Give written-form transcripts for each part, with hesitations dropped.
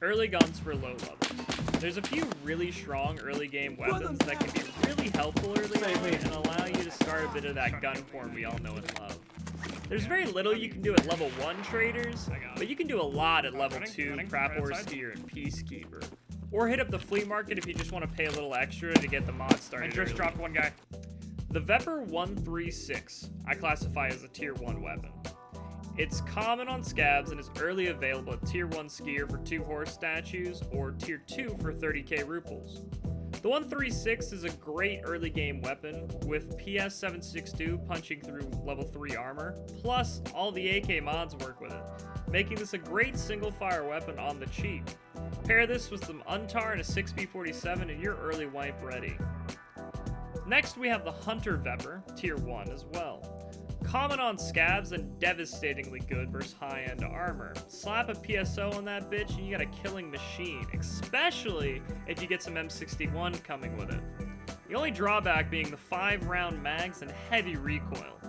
Early guns for low levels. There's a few really strong early game weapons that can be really helpful early on and allow you to start a bit of that gun form we all know and love. There's very little you can do at level 1 traders, but you can do a lot at level 2 Prapor, Skier, and Peacekeeper. Or hit up the flea market if you just want to pay a little extra to get the mod started. I just dropped one guy. The Vepr 136 I classify as a tier 1 weapon. It's common on scabs and is early available at tier 1 Skier for 2 horse statues or tier 2 for 30k ruples. The 136 is a great early game weapon with PS762 punching through level 3 armor, plus all the AK mods work with it, making this a great single fire weapon on the cheap. Pair this with some Untar and a 6B47 and you're early wipe ready. Next we have the Hunter Vepr, tier 1 as well. Common on scabs and devastatingly good versus high-end armor. Slap a PSO on that bitch and you got a killing machine, especially if you get some M61 coming with it. The only drawback being the 5-round mags and heavy recoil,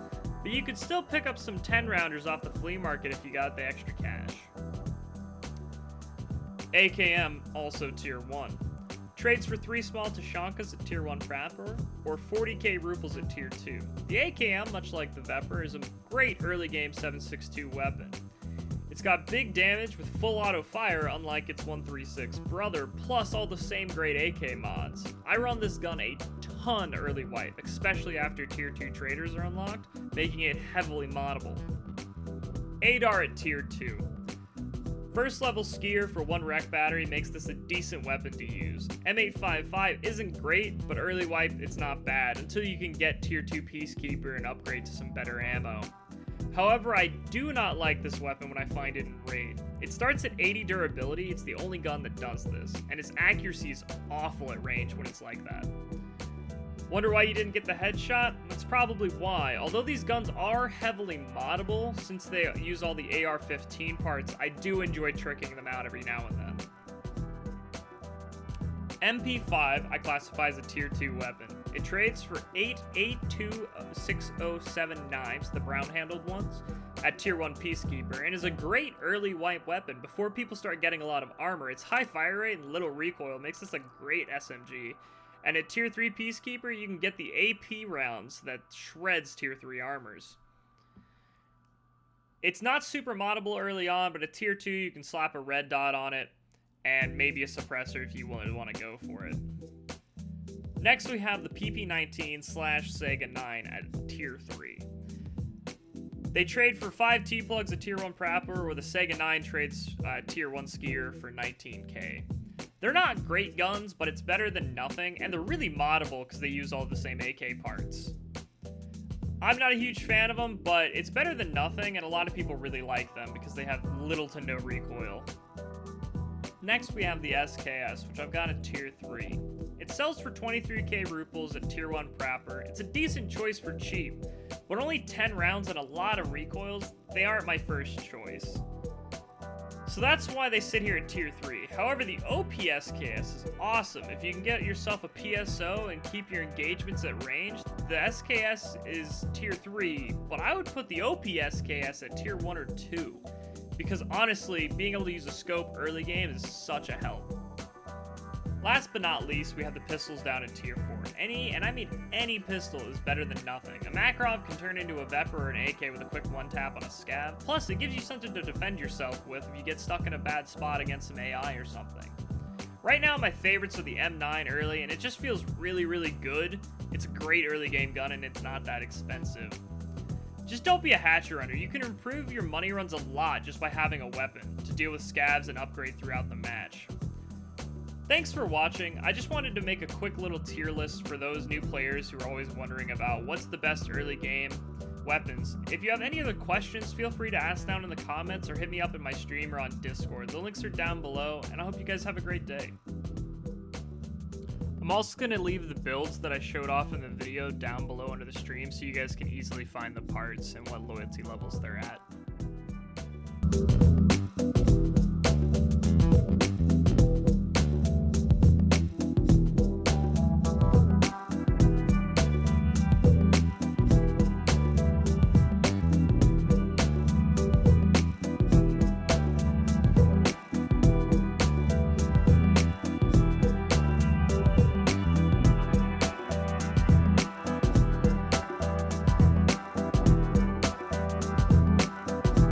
but you could still pick up some 10-rounders off the flea market if you got the extra cash. AKM, also tier 1. Trades for 3 small Tashankas at tier 1 Prapor, or 40k ruples at tier 2. The AKM, much like the Vepr, is a great early game 7.62 weapon. It's got big damage with full auto fire unlike its 136 brother, plus all the same great AK mods. I run this gun a ton early wipe, especially after tier 2 traders are unlocked, making it heavily moddable. ADAR at tier 2. First level Skier for 1 rec battery makes this a decent weapon to use. M855 isn't great, but early wipe it's not bad until you can get tier 2 Peacekeeper and upgrade to some better ammo. However, I do not like this weapon when I find it in raid. It starts at 80 durability, it's the only gun that does this, and its accuracy is awful at range when it's like that. Wonder why you didn't get the headshot? That's probably why. Although these guns are heavily moddable, since they use all the AR-15 parts, I do enjoy tricking them out every now and then. MP5 I classify as a tier 2 weapon. It trades for 8 A26079 knives, the brown-handled ones, at tier 1 Peacekeeper, and is a great early wipe weapon before people start getting a lot of armor. Its high fire rate and little recoil makes this a great SMG. And at tier 3 Peacekeeper, you can get the AP rounds that shreds tier 3 armors. It's not super moddable early on, but at tier 2 you can slap a red dot on it, and maybe a suppressor if you want to go for it. Next we have the PP19 Slash Saiga 9 at tier 3. They trade for 5 T-plugs at tier 1 Prapor, where the Saiga 9 trades tier 1 Skier for 19k. They're not great guns, but it's better than nothing, and they're really moddable because they use all the same AK parts. I'm not a huge fan of them, but it's better than nothing, and a lot of people really like them because they have little to no recoil. Next we have the SKS, which I've got at tier 3. It sells for 23k ruples at tier 1 Prapor. It's a decent choice for cheap, but only 10 rounds and a lot of recoils, they aren't my first choice. So that's why they sit here at tier 3. However, the OPSKS is awesome. If you can get yourself a PSO and keep your engagements at range, the SKS is tier 3, but I would put the OPSKS at tier 1 or 2. Because honestly, being able to use a scope early game is such a help. Last but not least, we have the pistols down at tier 4. Any pistol is better than nothing. A Makarov can turn into a Vepr or an AK with a quick one-tap on a scab. Plus, it gives you something to defend yourself with if you get stuck in a bad spot against some AI or something. Right now, my favorites are the M9 early, and it just feels really, really good. It's a great early game gun, and it's not that expensive. Just don't be a hatcher runner. You can improve your money runs a lot just by having a weapon to deal with scabs and upgrade throughout the match. Thanks for watching. I just wanted to make a quick little tier list for those new players who are always wondering about what's the best early game weapons. If you have any other questions, feel free to ask down in the comments or hit me up in my stream or on Discord. The links are down below, and I hope you guys have a great day. I'm also going to leave the builds that I showed off in the video down below under the stream so you guys can easily find the parts and what loyalty levels they're at.